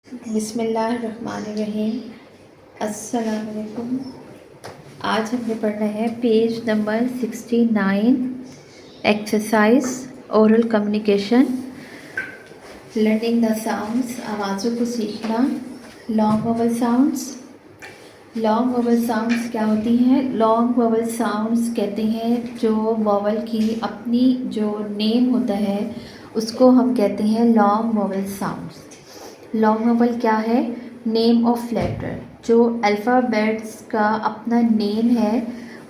बिस्मिल्लाहिर्रहमानिर्रहीम। अस्सलाम वालेकुम। आज हमने पढ़ना है page number 69, exercise oral communication, learning the sounds, आवाज़ों को सीखना। Long vowel sounds. Long vowel sounds क्या होती हैं? लॉन्ग वोवल साउंड्स कहते हैं जो वोवल की अपनी जो नेम होता है उसको हम कहते हैं long vowel sounds. Long vowel क्या है? Name of letter. जो अल्फ़ाबेट्स का अपना नेम है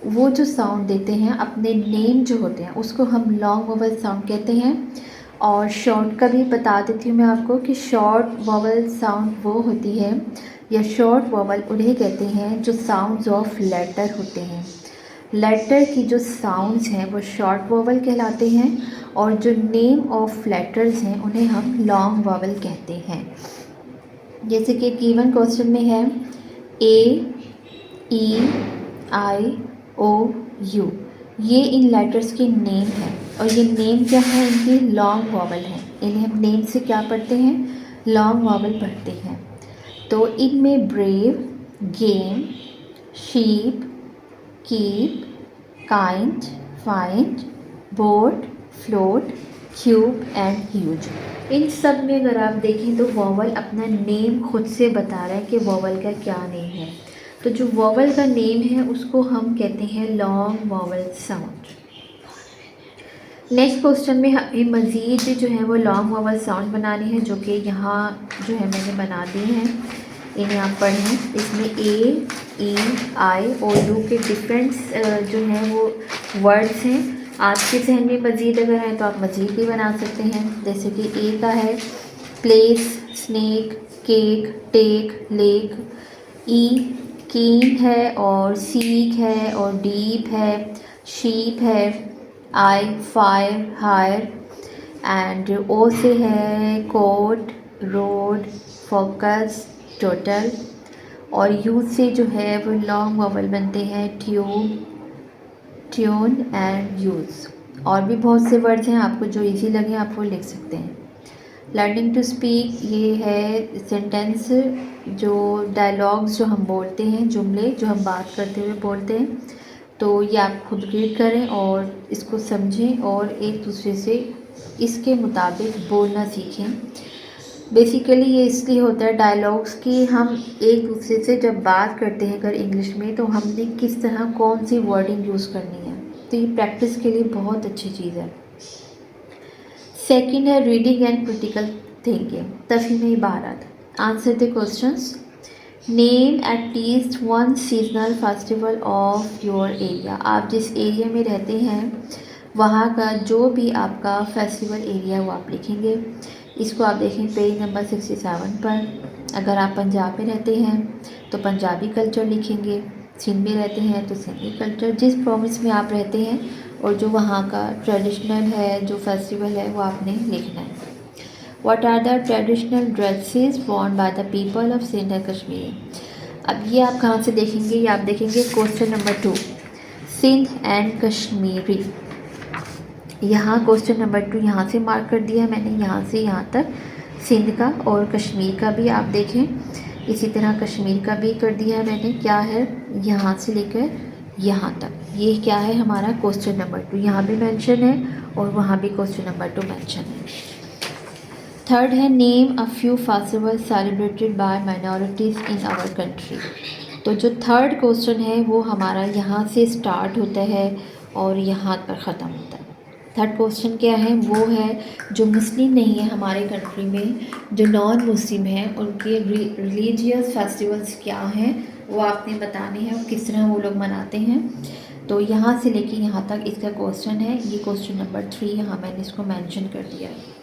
वो जो साउंड देते हैं, अपने नेम जो होते हैं उसको हम लॉन्ग वोवल साउंड कहते हैं। और शॉर्ट का भी बता देती हूँ मैं आपको कि शॉर्ट वोवल साउंड वो होती है या शॉर्ट वोवल उन्हें कहते हैं जो साउंड्स ऑफ लेटर होते हैं। लेटर की जो साउंड्स हैं वो शॉर्ट वोवल कहलाते हैं और जो नेम ऑफ लेटर्स हैं उन्हें हम लॉन्ग वोवल कहते हैं। जैसे कि गिवन क्वेश्चन में है A, E, I, O, U, ये इन लेटर्स के नेम है और ये नेम क्या है? इनकी लॉन्ग वोवल है। इन्हें हम नेम से क्या पढ़ते हैं? लॉन्ग वोवल पढ़ते हैं। तो इनमें brave, game, sheep, keep, kind, find, boat, float, cube and huge, इन सब में अगर आप देखें तो वोवल अपना नेम खुद से बता रहा है कि वोवल का क्या नेम है। तो जो वोवल का नेम है उसको हम कहते हैं long vowel sound. Next question में हमें मज़ीद जो है वो लॉन्ग वोवल साउंड बनाने हैं, जो कि यहाँ जो है मैंने बना दिए हैं, इन्हें आप पढ़ें। इसमें A, E, I और U के डिफरेंट्स जो हैं वो वर्ड्स हैं। आपके जहन में मज़ीद अगर हैं तो आप मज़ीद भी बना सकते हैं। जैसे कि A का है place, snake, cake, take, lake. E keen है और सीक है और डीप है, शीप है। I fire, hire and O से है कोट, रोड, फोकस, टोटल। और U से जो है वो लॉन्ग वोवल बनते हैं ट्यूब, ट्यून एंड यूज़। और भी बहुत से वर्ड्स हैं, आपको जो इजी लगे आप वो लिख सकते हैं। लर्निंग टू स्पीक, ये है सेंटेंस, जो डायलॉग्स जो हम बोलते हैं, जुमले जो हम बात करते हुए बोलते हैं। तो ये आप खुद रीड करें और इसको समझें और एक दूसरे से इसके मुताबिक बोलना सीखें। बेसिकली ये इसलिए होता है डायलॉग्स कि हम एक दूसरे से जब बात करते हैं अगर इंग्लिश में, तो हमने किस तरह कौन सी वर्डिंग यूज़ करनी है। तो ये प्रैक्टिस के लिए बहुत अच्छी चीज़ है। सेकंड है रीडिंग एंड क्रिटिकल थिंकिंग, तफहीम इबारत। Answer the questions. Name at least one seasonal festival of your area. आप जिस एरिया में रहते हैं वहाँ का जो भी आपका फेस्टिवल एरिया वो आप लिखेंगे। इसको आप देखें पेज नंबर 67 पर। अगर आप पंजाब में रहते हैं तो पंजाबी कल्चर लिखेंगे, सिंध में रहते हैं तो सिंधी कल्चर, जिस प्रोविंस में आप रहते हैं और जो वहाँ का ट्रेडिशनल है, जो फेस्टिवल है वो आपने लिखना है। What are the traditional dresses worn by the people of Sindh and Kashmir? अब ये आप कहाँ से देखेंगे? ये आप देखेंगे question number 2, Sindh and Kashmiri. यहाँ क्वेश्चन नंबर 2 यहाँ से मार्क कर दिया है मैंने, यहाँ से यहाँ तक सिंध का, और कश्मीर का भी आप देखें इसी तरह कश्मीर का भी कर दिया है मैंने। क्या है? यहाँ से लेकर यहाँ तक, ये क्या है हमारा क्वेश्चन नंबर 2। यहाँ भी मेंशन है और वहाँ भी क्वेश्चन नंबर 2 मेंशन है। थर्ड है name a few festival celebrated by minorities in our country. तो जो थर्ड क्वेश्चन है वो हमारा यहाँ से स्टार्ट होता है और यहाँ पर ख़त्म होता है। थर्ड क्वेश्चन क्या है? वो है जो मुस्लिम नहीं है हमारे कंट्री में, जो नॉन मुस्लिम हैं, उनके रिलीजियस फेस्टिवल्स क्या हैं वो आपने बताने हैं और किस तरह वो लोग मनाते हैं। तो यहाँ से लेके यहाँ तक इसका क्वेश्चन है। ये क्वेश्चन नंबर 3 यहाँ मैंने इसको मेंशन कर दिया है।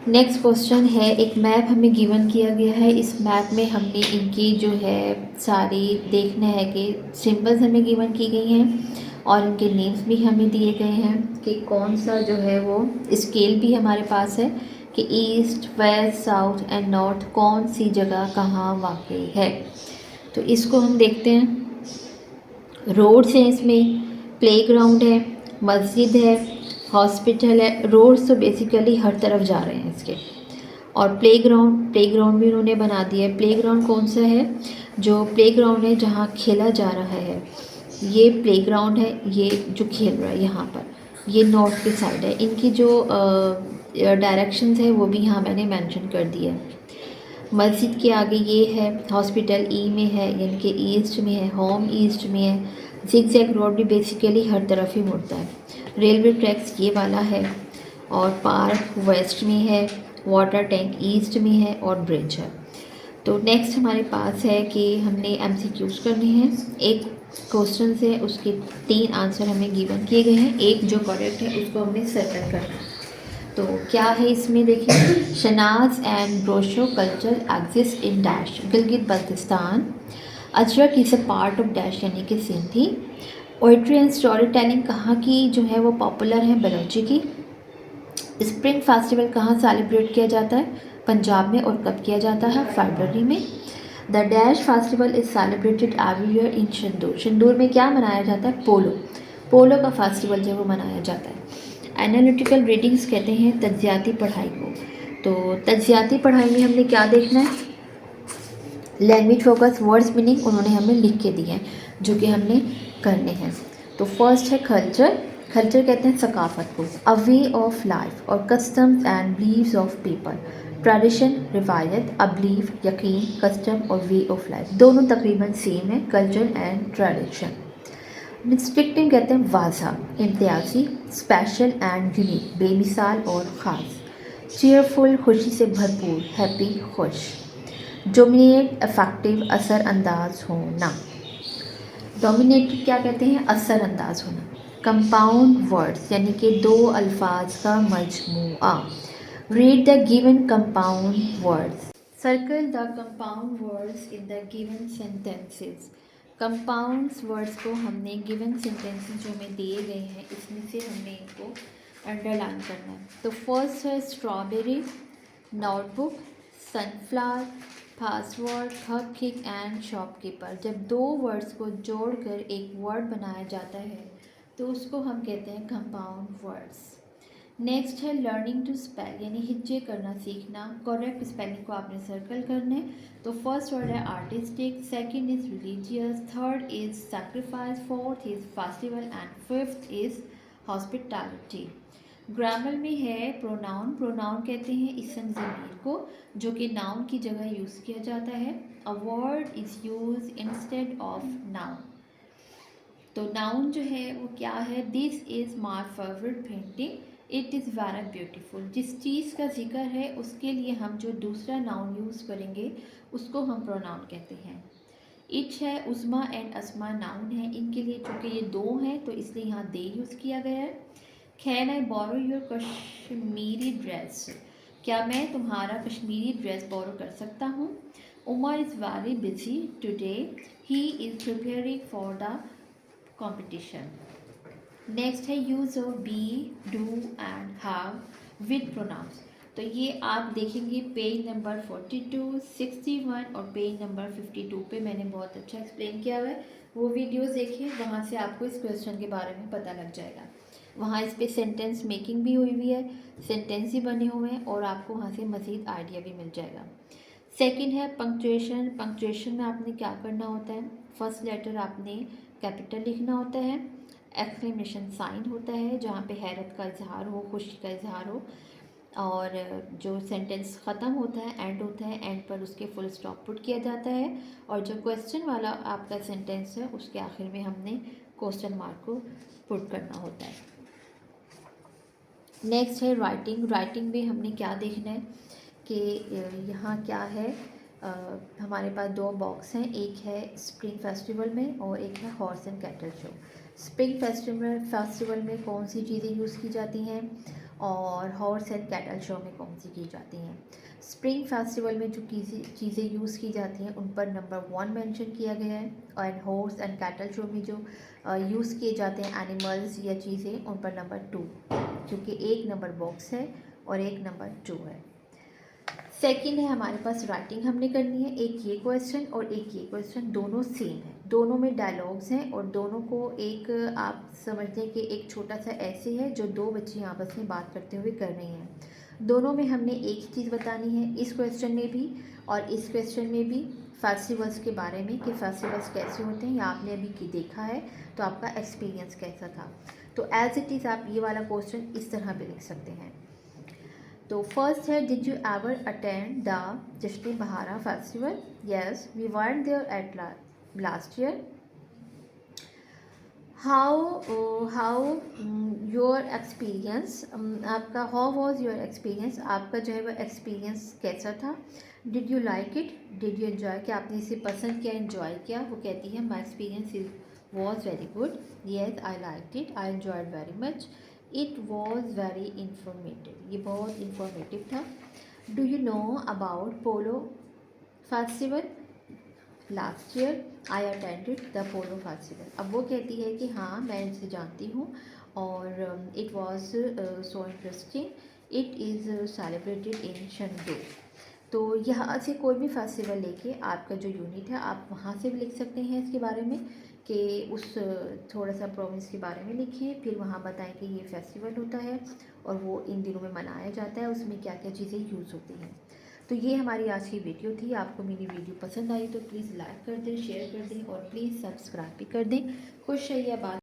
नेक्स्ट क्वेश्चन है, एक मैप हमें गिवन किया गया है। इस मैप में हमने इनकी जो है सारी देखना है कि सिंबल्स हमें गिवन की गई हैं और इनके नेम्स भी हमें दिए गए हैं कि कौन सा जो है वो स्केल भी हमारे पास है कि east, west, south and north कौन सी जगह कहाँ वाक़ई है। तो इसको हम देखते हैं। रोड्स हैं, इसमें प्लेग्राउंड है, मस्जिद है, हॉस्पिटल है। रोड्स तो बेसिकली हर तरफ जा रहे हैं इसके, और प्लेग्राउंड भी उन्होंने बना दिया है। प्लेग्राउंड कौन सा है? जो प्लेग्राउंड है जहाँ खेला जा रहा है, ये प्लेग्राउंड है। ये जो खेल रहा है यहाँ पर, ये नॉर्थ की साइड है। इनकी जो डायरेक्शंस है वो भी यहाँ मैंने मेंशन कर दिया है। मस्जिद के आगे ये है, हॉस्पिटल ई में है, यानी कि ईस्ट में है, होम ईस्ट में है। जिगजैग रोड भी बेसिकली हर तरफ ही मुड़ता है। रेलवे ट्रैक्स ये वाला है, और पार्क वेस्ट में है, वाटर टैंक ईस्ट में है, और ब्रिज है। तो नेक्स्ट हमारे पास है कि हमने एमसीक्यूज करने हैं। एक क्वेश्चन है, उसके 3 आंसर हमें गिवन किए गए हैं, एक जो करेक्ट है उसको हमने सर्कल करना है। तो क्या है इसमें देखिए, शनाज एंड ब्रोशो culture exist in dash Gilgit Baltistan. Ajrak is a part of dash यानी कि Sindhi. Poetry and story telling कहाँ की जो है वो पॉपुलर है? बलोची की। स्प्रिंग फेस्टिवल कहाँ सेलिब्रेट किया जाता है? पंजाब में। और कब किया जाता है? फरवरी में। The dash festival is celebrated every year in Shandur. Shandur में क्या मनाया जाता है? पोलो का फेस्टिवल जो वो मनाया जाता है। एनालिटिकल रीडिंग्स कहते हैं तज्जियाती पढ़ाई को। तो तज्जियाती पढ़ाई में हमने क्या देखना है? लैंग्वेज फोकस, वर्ड्स मीनिंग उन्होंने हमें लिख के दिए हैं, जो कि हमने करने हैं। तो फर्स्ट है कल्चर। कल्चर कहते हैं सकाफत को। अ वे ऑफ लाइफ और customs and beliefs of people. Tradition रिवायत, अ बिलीफ यकीन, कस्टम और वे ऑफ लाइफ दोनों तकरीबन सेम है, कल्चर एंड ट्रेडिशन। डिस्ट्रिक्टिंग कहते हैं वाजा, इम्तियाजी, स्पेशल एंड यूनिक, बेमिसाल और ख़ास। चेयरफुल, खुशी से भरपूर, हैप्पी, खुश। डोमिनेट, इफेक्टिव, असरअंदाज होना। डोमिनेट क्या कहते हैं? असरअंदाज होना। कंपाउंड वर्ड्स यानी कि 2 अल्फाज का मजमूआ। Read the given compound words. Circle the compound words in the given sentences. Compounds words को हमने गिवन सेंटेंसेस जो हमें दिए गए हैं इसमें से हमने इनको अंडरलाइन करना है। तो फर्स्ट है strawberry, notebook, sunflower, password, cupcake and shopkeeper. जब 2 वर्ड्स को जोड़कर एक वर्ड बनाया जाता है तो उसको हम कहते हैं कंपाउंड वर्ड्स। नेक्स्ट है लर्निंग टू स्पेल, यानी हिज्जे करना सीखना। करेक्ट स्पेलिंग को आपने सर्कल करना है। तो फर्स्ट वर्ड है artistic, second is religious, third is sacrifice, fourth is festival and fifth is hospitality. Grammar में है प्रोनाउन। प्रोनाउन कहते हैं इसम ज़मीर को, जो कि नाउन की जगह यूज़ किया जाता है। A word is use instead of noun. तो नाउन जो है वो क्या है? This is my favourite painting, it is very beautiful. जिस चीज़ का जिक्र है उसके लिए हम जो दूसरा नाउन यूज़ करेंगे उसको हम प्रोनाउन कहते हैं। इच है, उस्मा एंड अस्मा नाउन है। इनके लिए चूँकि ये 2 हैं तो इसलिए यहाँ दे यूज़ किया गया है। Can I borrow your Kashmiri dress, क्या मैं तुम्हारा कश्मीरी ड्रेस बोरो कर सकता हूँ? Umar is very busy today, he is preparing for the competition. Next है use of be, do and have with pronouns. तो ये आप देखेंगे पेज नंबर 42, 61 और पेज नंबर 52 पे मैंने बहुत अच्छा एक्सप्लेन किया हुआ है। वो वीडियोस देखिए, वहाँ से आपको इस क्वेश्चन के बारे में पता लग जाएगा। वहाँ इस पर सेंटेंस मेकिंग भी हुई है, सेंटेंस ही बने हुए हैं और आपको वहाँ से मज़ीद आइडिया भी मिल जाएगा। सेकंड है पंक्चुएशन। पंक्चुएशन में आपने क्या करना होता है? फर्स्ट लेटर आपने कैपिटल लिखना होता है, एक्सक्लेमेशन साइन होता है जहाँ पे हैरत का इजहार हो, खुशी का इजहार हो, और जो सेंटेंस ख़त्म होता है एंड होता है, एंड पर उसके फुल स्टॉप पुट किया जाता है, और जो क्वेश्चन वाला आपका सेंटेंस है उसके आखिर में हमने क्वेश्चन मार्क को पुट करना होता है। नेक्स्ट है राइटिंग। राइटिंग में हमने क्या देखना है कि यहाँ क्या है, हमारे पास 2 बॉक्स हैं, एक है स्प्रिंग फेस्टिवल में और एक है horse and cattle show. Spring festival में कौन सी चीज़ें यूज़ की जाती हैं और हॉर्स एंड कैटल शो में कौन सी की जाती हैं? स्प्रिंग फेस्टिवल में जो चीज़ें यूज़ की जाती हैं उन पर नंबर 1 मेंशन किया गया है, और हॉर्स एंड कैटल शो में जो यूज़ किए जाते हैं एनिमल्स या चीज़ें उन पर नंबर 2, क्योंकि एक नंबर बॉक्स है और एक नंबर 2 है। सेकंड है हमारे पास राइटिंग हमने करनी है, एक ये क्वेश्चन और एक ये क्वेश्चन, दोनों सेम है, दोनों में डायलॉग्स हैं और दोनों को एक आप समझ लें कि एक छोटा सा ऐसे है जो 2 बच्चे आपस में बात करते हुए कर रही हैं। दोनों में हमने एक ही चीज़ बतानी है, इस क्वेश्चन में भी और इस क्वेश्चन में भी फेस्टिवल्स के बारे में कि फेस्टिवल्स कैसे होते हैं या आपने अभी देखा है तो आपका एक्सपीरियंस कैसा था। तो एज इट इज़ आप ये वाला क्वेश्चन इस तरह भी लिख सकते हैं। तो फर्स्ट है, did you ever attend the Jashn Bahara festival? Yes, we weren't there at last year. How your experience, आपका हाउ वॉज योर एक्सपीरियंस, आपका जो है वो एक्सपीरियंस कैसा था। Did you like it, did you enjoy, क्या आपने इसे पसंद किया, एन्जॉय किया। वो कहती है my experience is was very good. Yes I like it, I enjoyed very much. It was very informative, ये बहुत इंफॉर्मेटिव था। Do you know about polo festival? Last year I attended the polo festival. अब वो कहती है कि हाँ मैं इसे जानती हूँ और it was so interesting, it is celebrated in शंडो। तो यहाँ से कोई भी फेस्टिवल लेके आपका जो यूनिट है आप वहाँ से भी लिख सकते हैं इसके बारे में कि उस थोड़ा सा प्रोविंस के बारे में लिखिए, फिर वहाँ बताएं कि ये फेस्टिवल होता है और वो इन दिनों में मनाया जाता है, उसमें क्या क्या चीज़ें यूज़ होती हैं। तो ये हमारी आज की वीडियो थी। आपको मेरी वीडियो पसंद आई तो प्लीज़ लाइक कर दें, शेयर कर दें और प्लीज़ सब्सक्राइब भी कर दें। खुश रहिए, बात